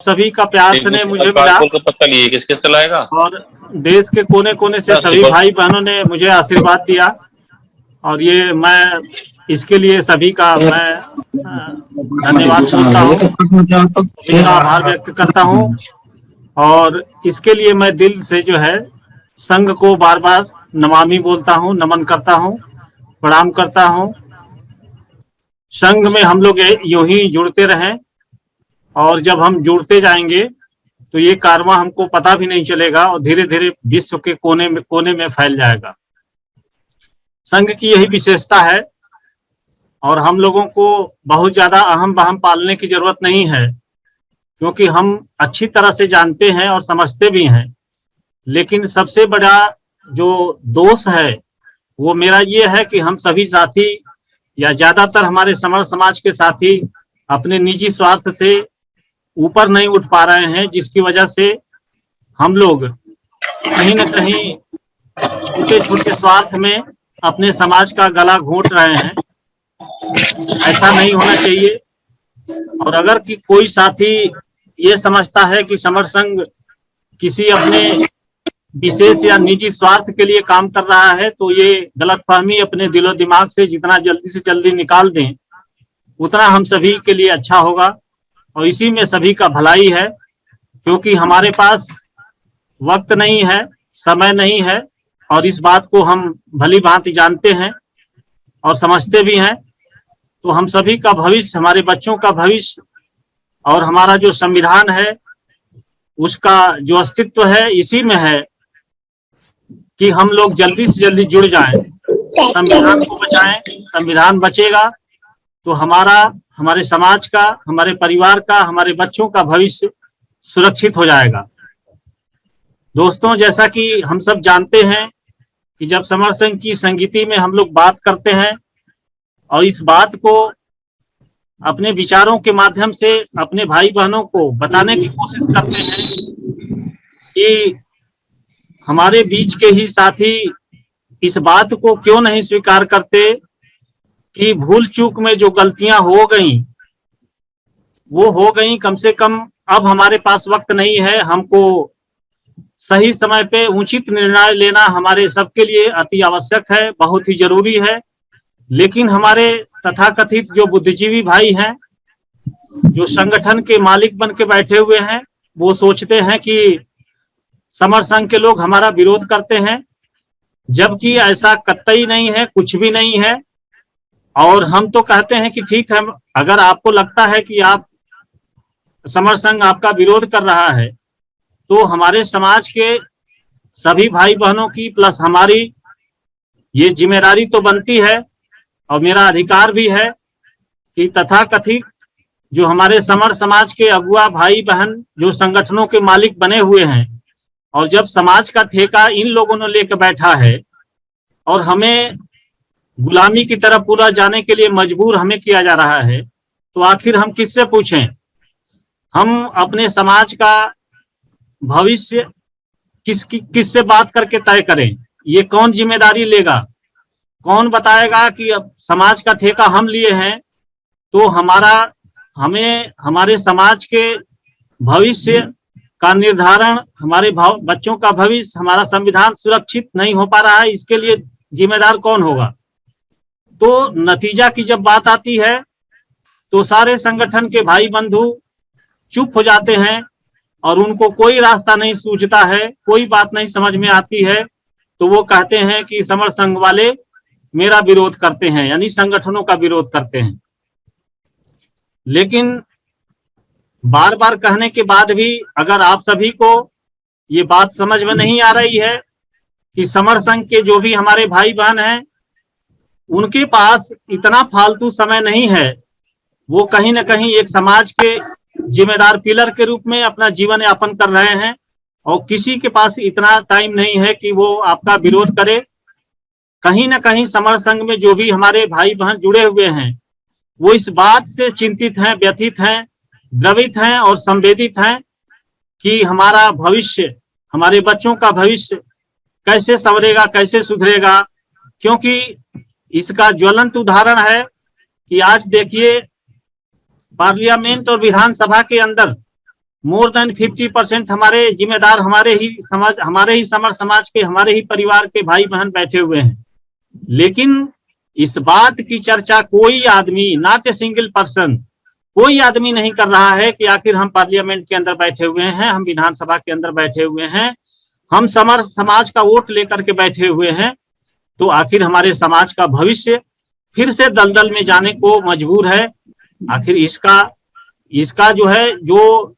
सभी का प्यार स्नेह मुझे मिला का पता लिए किसके चलाएगा और देश के कोने कोने से सभी भाई बहनों ने मुझे आशीर्वाद दिया और ये मैं इसके लिए सभी का मैं धन्यवाद बोलता हूँ, सभी का आभार व्यक्त करता हूँ और इसके लिए मैं दिल से जो है संघ को बार बार नमामि बोलता हूँ, नमन करता हूँ, प्रणाम करता हूँ। संघ में हम लोग यूं ही जुड़ते रहें और जब हम जुड़ते जाएंगे तो ये कारवां हमको पता भी नहीं चलेगा और धीरे धीरे विश्व के कोने में फैल जाएगा। संघ की यही विशेषता है और हम लोगों को बहुत ज्यादा अहम बहम पालने की जरूरत नहीं है क्योंकि हम अच्छी तरह से जानते हैं और समझते भी हैं। लेकिन सबसे बड़ा जो दोष है वो मेरा ये है कि हम सभी साथी या ज्यादातर हमारे समर समाज के साथी अपने निजी स्वार्थ से ऊपर नहीं उठ पा रहे हैं, जिसकी वजह से हम लोग कहीं न कहीं छोटे छोटे स्वार्थ में अपने समाज का गला घोंट रहे हैं। ऐसा नहीं होना चाहिए। और अगर कि कोई साथी ये समझता है कि समर संघ किसी अपने विशेष या निजी स्वार्थ के लिए काम कर रहा है तो ये गलतफहमी अपने दिलो दिमाग से जितना जल्दी से जल्दी निकाल दें उतना हम सभी के लिए अच्छा होगा और इसी में सभी का भलाई है क्योंकि हमारे पास वक्त नहीं है, समय नहीं है और इस बात को हम भली भांति जानते हैं और समझते भी हैं। तो हम सभी का भविष्य, हमारे बच्चों का भविष्य और हमारा जो संविधान है उसका जो अस्तित्व है इसी में है कि हम लोग जल्दी से जल्दी जुड़ जाएं, संविधान को बचाएं। संविधान बचेगा तो हमारे समाज का, हमारे परिवार का, हमारे बच्चों का भविष्य सुरक्षित हो जाएगा। दोस्तों, जैसा कि हम सब जानते हैं कि जब समर संघ की संगीति में हम लोग बात करते हैं और इस बात को अपने विचारों के माध्यम से अपने भाई बहनों को बताने की कोशिश करते हैं कि हमारे बीच के ही साथी इस बात को क्यों नहीं स्वीकार करते कि भूल चूक में जो गलतियां हो गई वो हो गई। कम से कम अब हमारे पास वक्त नहीं है, हमको सही समय पे उचित निर्णय लेना हमारे सबके लिए अति आवश्यक है, बहुत ही जरूरी है। लेकिन हमारे तथाकथित जो बुद्धिजीवी भाई हैं, जो संगठन के मालिक बन के बैठे हुए हैं, वो सोचते हैं कि समर संघ के लोग हमारा विरोध करते हैं, जबकि ऐसा कतई नहीं है, कुछ भी नहीं है। और हम तो कहते हैं कि ठीक है, अगर आपको लगता है कि आप समर संघ आपका विरोध कर रहा है तो हमारे समाज के सभी भाई बहनों की प्लस हमारी ये जिम्मेदारी तो बनती है और मेरा अधिकार भी है कि तथाकथित जो हमारे समर समाज के अगुआ भाई बहन जो संगठनों के मालिक बने हुए हैं और जब समाज का ठेका इन लोगों ने लेकर बैठा है और हमें गुलामी की तरफ पूरा जाने के लिए मजबूर हमें किया जा रहा है, तो आखिर हम किससे पूछें? हम अपने समाज का भविष्य किससे बात करके तय करें? ये कौन जिम्मेदारी लेगा? कौन बताएगा कि अब समाज का ठेका हम लिए हैं तो हमें हमारे समाज के भविष्य का निर्धारण, हमारे बच्चों का भविष्य, हमारा संविधान सुरक्षित नहीं हो पा रहा है, इसके लिए जिम्मेदार कौन होगा? तो नतीजा की जब बात आती है तो सारे संगठन के भाई बंधु चुप हो जाते हैं और उनको कोई रास्ता नहीं सूझता है, कोई बात नहीं समझ में आती है। तो वो कहते हैं कि समर संघ वाले मेरा विरोध करते हैं, यानी संगठनों का विरोध करते हैं। लेकिन बार बार कहने के बाद भी अगर आप सभी को ये बात समझ में नहीं आ रही है कि समर संघ के जो भी हमारे भाई बहन हैं उनके पास इतना फालतू समय नहीं है, वो कहीं ना कहीं एक समाज के जिम्मेदार पिलर के रूप में अपना जीवन यापन कर रहे हैं और किसी के पास इतना टाइम नहीं है कि वो आपका विरोध करे। कहीं ना कहीं समर संघ में जो भी हमारे भाई बहन जुड़े हुए हैं वो इस बात से चिंतित हैं, व्यथित हैं, द्रवित हैं और संवेदित हैं कि हमारा भविष्य, हमारे बच्चों का भविष्य कैसे संवरेगा, कैसे सुधरेगा। क्योंकि इसका ज्वलंत उदाहरण है कि आज देखिए पार्लियामेंट और विधानसभा के अंदर मोर देन 50% हमारे जिम्मेदार हमारे ही समर समाज के, हमारे ही परिवार के भाई बहन बैठे हुए हैं। लेकिन इस बात की चर्चा कोई आदमी, नॉट ए सिंगल पर्सन, कोई आदमी नहीं कर रहा है कि आखिर हम पार्लियामेंट के अंदर बैठे हुए हैं, हम विधानसभा के अंदर बैठे हुए हैं, हम समर समाज का वोट लेकर के बैठे हुए हैं, तो आखिर हमारे समाज का भविष्य फिर से दलदल में जाने को मजबूर है। आखिर इसका जो है जो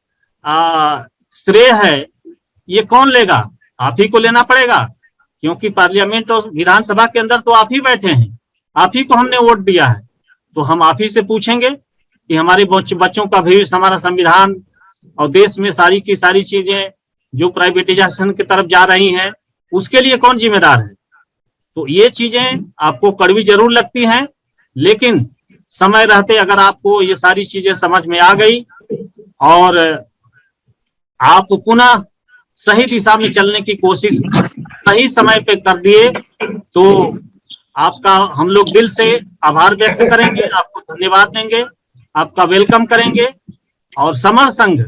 श्रेय है ये कौन लेगा? आप ही को लेना पड़ेगा, क्योंकि पार्लियामेंट और विधानसभा के अंदर तो आप ही बैठे हैं, आप ही को हमने वोट दिया है, तो हम आप ही से पूछेंगे कि हमारे बच्चों का भविष्य, हमारा संविधान और देश में सारी की सारी चीजें जो प्राइवेटाइजेशन की तरफ जा रही हैं, उसके लिए कौन जिम्मेदार है? तो ये चीजें आपको कड़वी जरूर लगती हैं, लेकिन समय रहते अगर आपको ये सारी चीजें समझ में आ गई और आप पुनः सही दिशा में चलने की कोशिश सही समय पे कर दिए, तो आपका हम लोग दिल से आभार व्यक्त करेंगे, आपको धन्यवाद देंगे, आपका वेलकम करेंगे। और समर संघ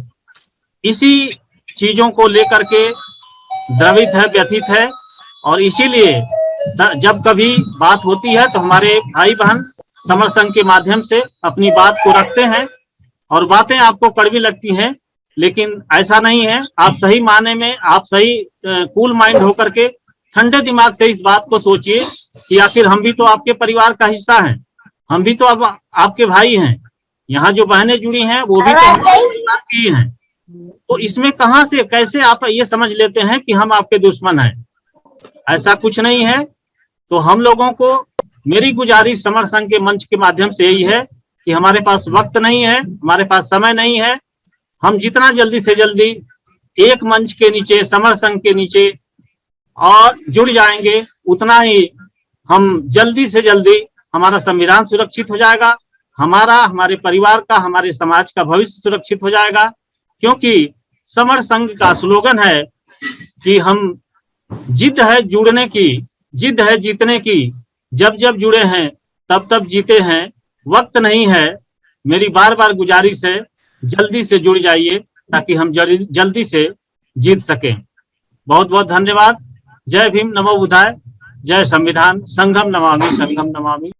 इसी चीजों को लेकर के द्रवित है, व्यथित है, और इसीलिए जब कभी बात होती है तो हमारे भाई बहन समर संघ के माध्यम से अपनी बात को रखते हैं। और बातें आपको कड़वी लगती हैं, लेकिन ऐसा नहीं है। आप सही माने में, आप सही कूल माइंड होकर के ठंडे दिमाग से इस बात को सोचिए कि आखिर हम भी तो आपके परिवार का हिस्सा हैं, हम भी तो अब आपके भाई हैं, यहाँ जो बहनें जुड़ी हैं वो भी तो हमारे परिवार की हैं। तो इसमें कहां से कैसे आप ये समझ लेते हैं कि हम आपके दुश्मन हैं? ऐसा कुछ नहीं है। तो हम लोगों को, मेरी गुजारिश समर संघ के मंच के माध्यम से यही है कि हमारे पास वक्त नहीं है, हमारे पास समय नहीं है। हम जितना जल्दी से जल्दी एक मंच के नीचे, समर संघ के नीचे और जुड़ जाएंगे, उतना ही हम जल्दी से जल्दी हमारा संविधान सुरक्षित हो जाएगा, हमारे परिवार का, हमारे समाज का भविष्य सुरक्षित हो जाएगा। क्योंकि समर संघ का स्लोगन है कि हम जिद है जुड़ने की, जिद है जीतने की, जब जब जुड़े हैं तब तब जीते हैं, वक्त नहीं है। मेरी बार बार गुजारिश है, जल्दी से जुड़ जाइए ताकि हम जल्दी से जीत सकें। बहुत बहुत धन्यवाद। जय भीम, नमो बुद्धाय, जय संविधान, संघम नमामि, संघम नमामि।